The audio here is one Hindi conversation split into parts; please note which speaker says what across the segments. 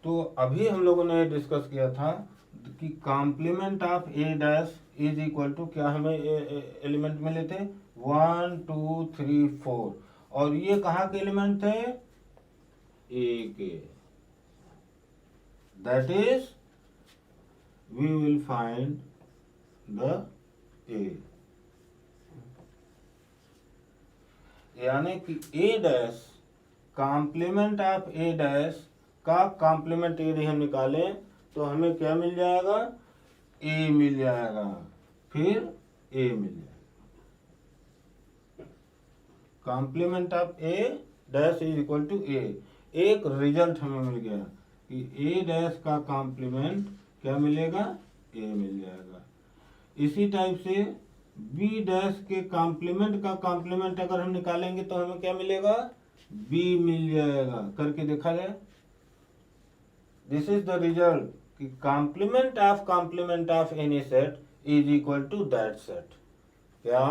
Speaker 1: तो अभी हम लोगों ने डिस्कस किया था कि complement of A dash is equal to, क्या हमें एलिमेंट मिले थे 1 2 3 4, और ये कहाँ के एलिमेंट थे, ए के। That is we will find the A, यानी कि A dash complement of A dash का कॉम्प्लीमेंट यदि हम निकालें तो हमें क्या मिल जाएगा, ए मिल जाएगा, फिर ए मिल जाएगा। Complement of A dash is equal to A, एक रिजल्ट हमें मिल गया कि ए डैश का कॉम्प्लीमेंट क्या मिलेगा, ए मिल जाएगा। इसी टाइप से बी डैश के कॉम्प्लीमेंट का कॉम्प्लीमेंट अगर हम निकालेंगे तो हमें क्या मिलेगा, बी मिल जाएगा। करके देखा जाए, दिस इज द रिजल्ट कि complement of any set is equal to that set. क्या,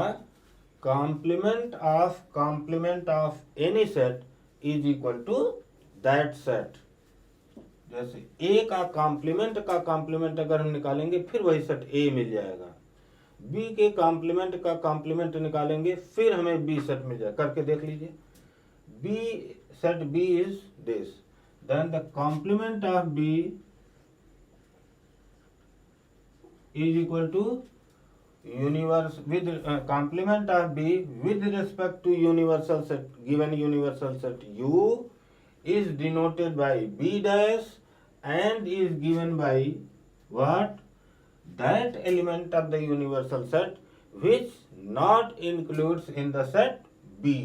Speaker 1: complement of any set is equal to that set. जैसे ए का कॉम्प्लीमेंट अगर हम निकालेंगे फिर वही सेट ए मिल जाएगा, बी के कॉम्प्लीमेंट का कॉम्प्लीमेंट निकालेंगे फिर हमें बी सेट मिल जाएगा। करके देख लीजिए, B set B is this, then the complement of B is equal to universe with complement of B with respect to universal set, given universal set U is denoted by B dash and is given by what, that element of the universal set which not includes in the set B।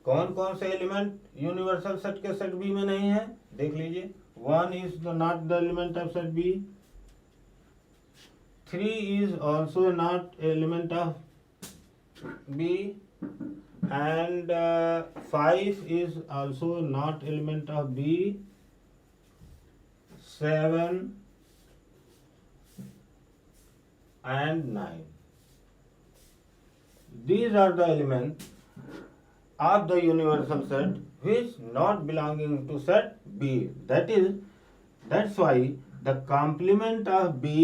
Speaker 1: कौन कौन से एलिमेंट यूनिवर्सल सेट के सेट बी में नहीं है, देख लीजिए। 1 is not the element of set B, 3 is also not element of B, and 5 is also not element of B, 7 and 9, these are the elements of the universal set which not belonging to set B. That's why the complement of B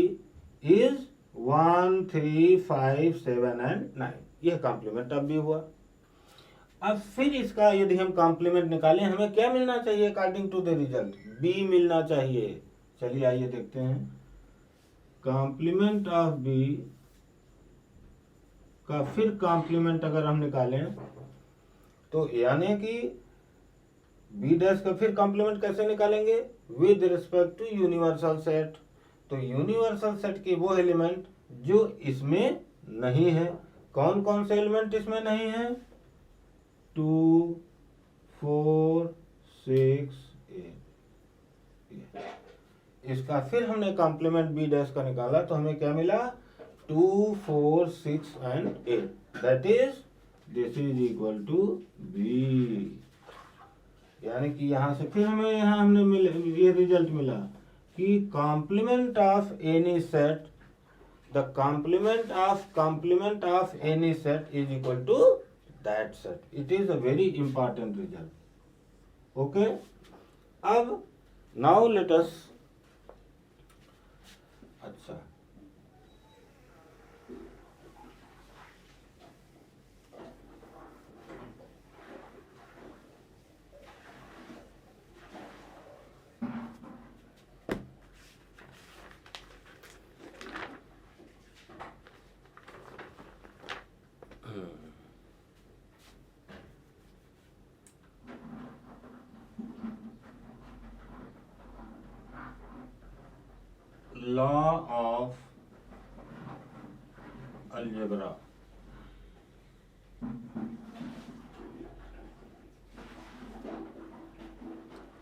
Speaker 1: is 1 3 5 7 and 9। यह complement of B हुआ। अब फिर इसका यदि हम complement निकालें हमें क्या मिलना चाहिए, according to the result B मिलना चाहिए। चलिए आइए देखते हैं, complement of B का फिर complement अगर हम निकालें तो यानी कि बी डैश का फिर कॉम्प्लीमेंट कैसे निकालेंगे, with respect to universal set. तो यूनिवर्सल सेट के वो एलिमेंट जो इसमें नहीं है, कौन कौन से एलिमेंट इसमें नहीं है, 2 4 6 8। इसका फिर हमने कॉम्प्लीमेंट बी डैश का निकाला तो हमें क्या मिला, 2 4 6 and 8, that is this is equal to B. यानी कि यहां से फिर हमें हमने ये रिजल्ट मिला कि complement of any set, the complement of any set is equal to that set. It is a very important result. Okay, अब नाउ लेट अस, अच्छा law of algebra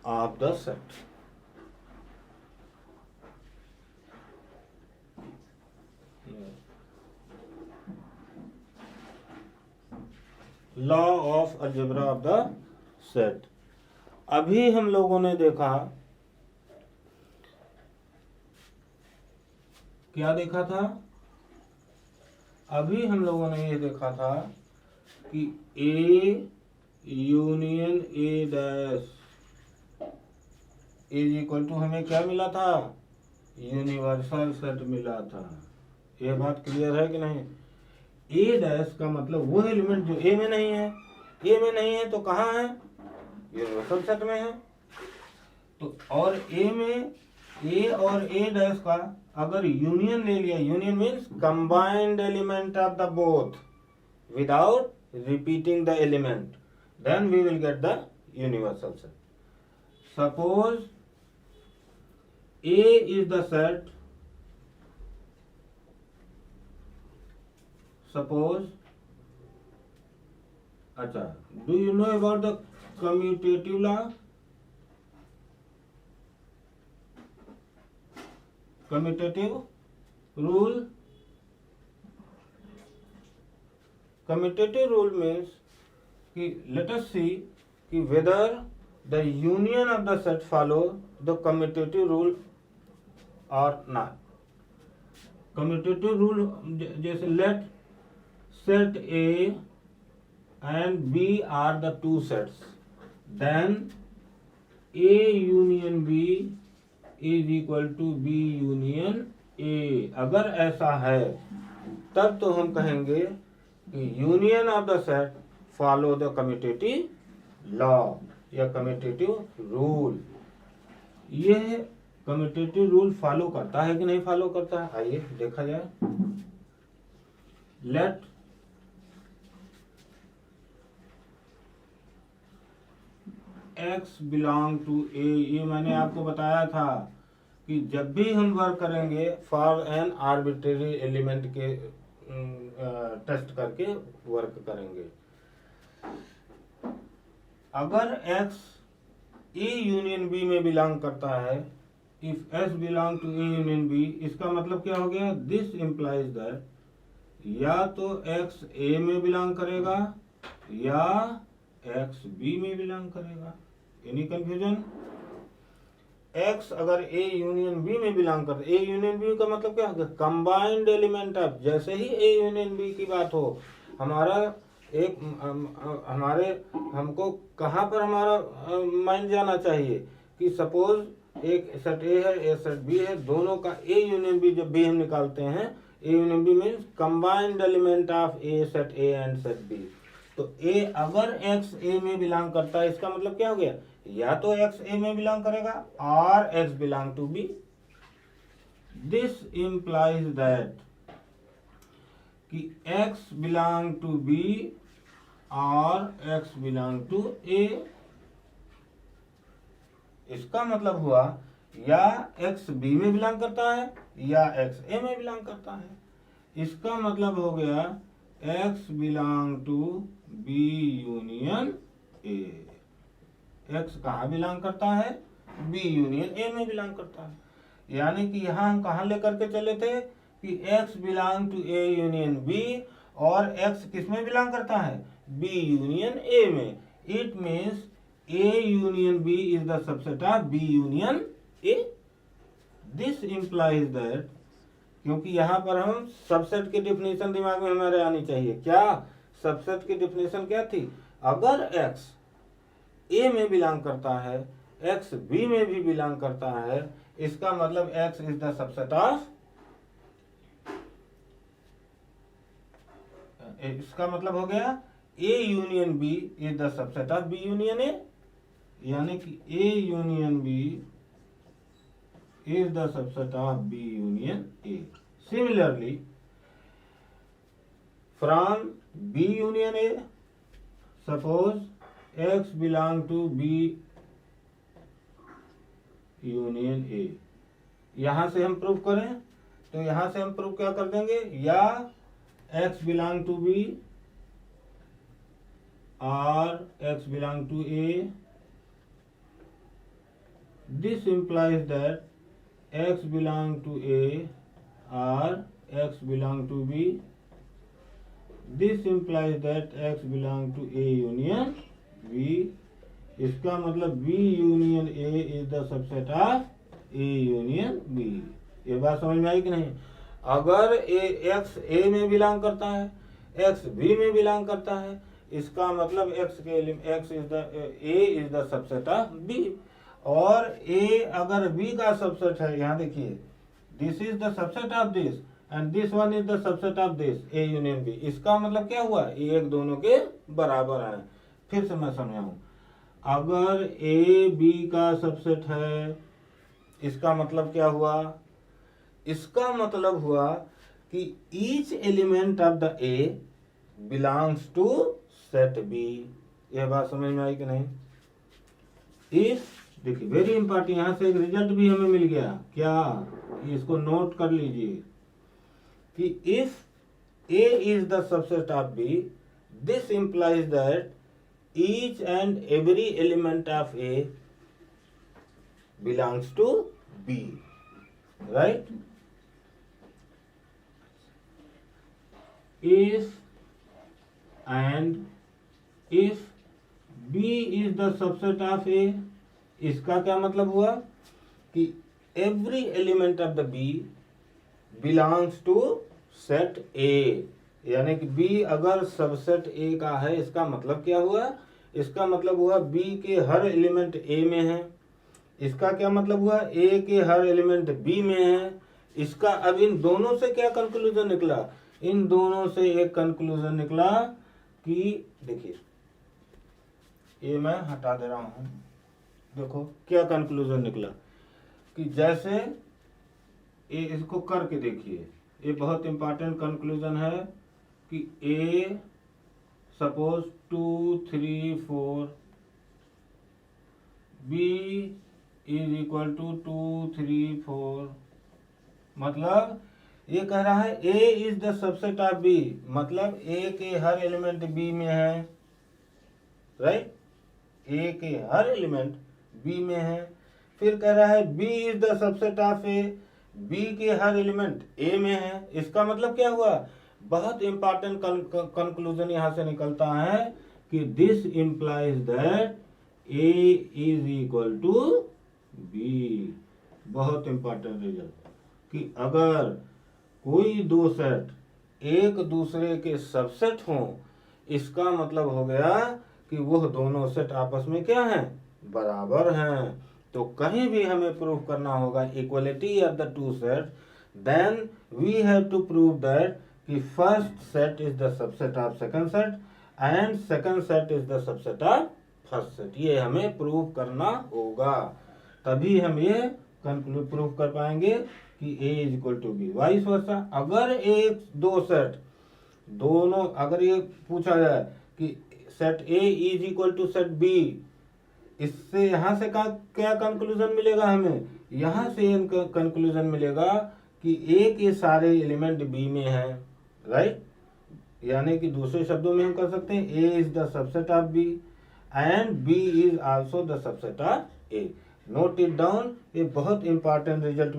Speaker 1: of the set. Law of algebra of the set. अभी हम लोगों ने देखा, क्या देखा था, अभी हम लोगों ने ये देखा था कि A union A dash is equal to हमें क्या मिला था, यूनिवर्सल सेट मिला था। ये बात क्लियर है कि नहीं। ए डैश का मतलब वो एलिमेंट जो ए में नहीं है, ए में नहीं है तो कहाँ है, यूनिवर्सल सेट में है। तो और ए में ए और ए डैश का अगर यूनियन ले लिया, union means combined element of the both without repeating the element, then we will get the universal set. Suppose A is the set, suppose, अच्छा, do you know about the commutative law? Commutative rule. Commutative rule means कि let us see कि whether the union of the set follow the commutative rule और not. Commutative rule जैसे let set A and B are the two sets, then A union B is equal to B union A। अगर ऐसा है तब तो हम कहेंगे कि union of the set follow the commutative law या कम्यूटेटिव रूल। ये कम्यूटेटिव रूल फॉलो करता है कि नहीं फॉलो करता है, आइए देखा जाए। लेट एक्स बिलोंग टू ए, ये मैंने आपको बताया था कि जब भी हम वर्क करेंगे फॉर एन आर्बिट्रेरी एलिमेंट के टेस्ट करके वर्क करेंगे। अगर एक्स ए यूनियन बी में बिलोंग करता है, if S belong to A union B, इसका मतलब क्या हो गया, दिस इम्प्लाइज दैट या तो एक्स ए में बिलोंग करेगा या एक्स बी में बिलोंग करेगा। Any confusion? एक्स अगर ए यूनियन बी में बिलोंग करता है, ए यूनियन बी का मतलब क्या होगा, कंबाइंड एलिमेंट ऑफ, जैसे ही ए यूनियन बी की बात हो, हमारा एक हमको कहाँ पर हमारा माइंड जाना चाहिए कि सपोज एक सेट ए है, ए सेट बी है, दोनों का ए यूनियन बी जब भी हम निकालते हैं, A union B means combined element of A set A and set B. तो ए अगर एक्स ए में बिलोंग करता है, इसका मतलब क्या हो गया, या तो एक्स ए में बिलोंग करेगा और X belong to B. This implies that कि एक्स बिलोंग टू बी और एक्स बिलोंग टू ए। इसका मतलब हुआ या एक्स बी में बिलोंग करता है या एक्स ए में बिलोंग करता है। इसका मतलब हो गया X belong to B union A. X कहाँ बिलोंग करता है, बी यूनियन ए में बिलोंग करता है। यानी कि यहाँ हम कहाँ लेकर के चले थे कि X belong to A union B और एक्स किस में बिलोंग करता है, बी यूनियन ए में। It means A union B is the subset of B union A. This implies that, क्योंकि यहाँ पर हम सबसेट की डिफिनेशन दिमाग में हमारे आनी चाहिए। क्या सबसेट की डिफिनेशन क्या थी, अगर x A में बिलोंग करता है, x B में भी बिलोंग करता है, इसका मतलब x is the subset of, इसका मतलब हो गया A union B is the subset of B union A। यानी कि A union B is the subset of B union A. Similarly, from B union A, suppose X belong to B union A। यहां से हम प्रूव करें तो यहां से हम प्रूव क्या कर देंगे, या X belong to B और X belong to A। This implies that x belong to A or x belong to B. This implies that x belong to A union B. इसका मतलब B union A is the subset of A union B। ये बात समझ में आई कि नहीं? अगर x A में बिलोंग करता है, x B में बिलोंग करता है, इसका मतलब x is the A is the subset of B। और ए अगर बी का सबसेट है, यहाँ देखिए this is the subset of this and this one is the subset of this, A union B, इसका मतलब क्या हुआ, ये एक दोनों के बराबर है। फिर से मैं समझाऊं, अगर ए बी का सबसेट है, इसका मतलब क्या हुआ, इसका मतलब हुआ कि each element of the A belongs to set B. यह बात समझ में आई कि नहीं? इफ, देखिए वेरी इंपॉर्टेंट, यहां से एक रिजल्ट भी हमें मिल गया, क्या, इसको नोट कर लीजिए कि if A is the subset of B, this implies that each and every element of A belongs to B, right? if and if B is the subset of A, इसका क्या मतलब हुआ कि every element of the B belongs to set A, यानी कि B अगर सबसेट A का है, इसका मतलब क्या हुआ, इसका मतलब हुआ B के हर एलिमेंट A में है। इसका क्या मतलब हुआ, A के हर एलिमेंट B में है। इसका अब इन दोनों से क्या कंक्लूजन निकला, इन दोनों से एक कंक्लूजन निकला कि देखिए ये मैं हटा दे रहा हूं, देखो क्या कंक्लूजन निकला कि जैसे ये, इसको करके देखिए, ये बहुत इंपॉर्टेंट कंक्लूजन है कि A suppose 2 3 4, B is equal to 2 3 4, मतलब ये कह रहा है A is the subset of B, मतलब A के हर एलिमेंट B में है, राइट? A के हर एलिमेंट B में है। फिर कह रहा है B is the subset of A, B के हर एलिमेंट A में है। इसका मतलब क्या हुआ, बहुत इंपॉर्टेंट कंक्लूजन यहां से निकलता है कि this implies that A is equal to B। बहुत इंपॉर्टेंट रिजल्ट कि अगर कोई दो सेट एक दूसरे के सबसेट हों, इसका मतलब हो गया कि वह दोनों सेट आपस में क्या हैं, बराबर हैं। तो कहीं भी हमें प्रूव करना होगा equality of the two set, then we have to prove that कि first set is the subset of second set and second set is the subset of first set. ये हमें प्रूव करना होगा, तभी हम ये प्रूव कर पाएंगे कि A is equal to B. Vice versa, अगर एक दो सेट दोनों, अगर ये पूछा जाए कि set A is equal to set B, इससे यहां से क्या कंक्लूजन मिलेगा हमें, यहां से कंक्लूजन मिलेगा कि A के सारे एलिमेंट B में है, राइट? यानी कि दूसरे शब्दों में हम कर सकते हैं A is the subset of B and B is also the subset of A। Note it down, ये बहुत इंपॉर्टेंट रिजल्ट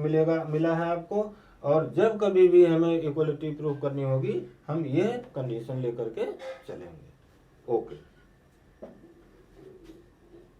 Speaker 1: मिला है आपको। और जब कभी भी हमें इक्वलिटी प्रूव करनी होगी, हम ये कंडीशन लेकर के चलेंगे। ओके।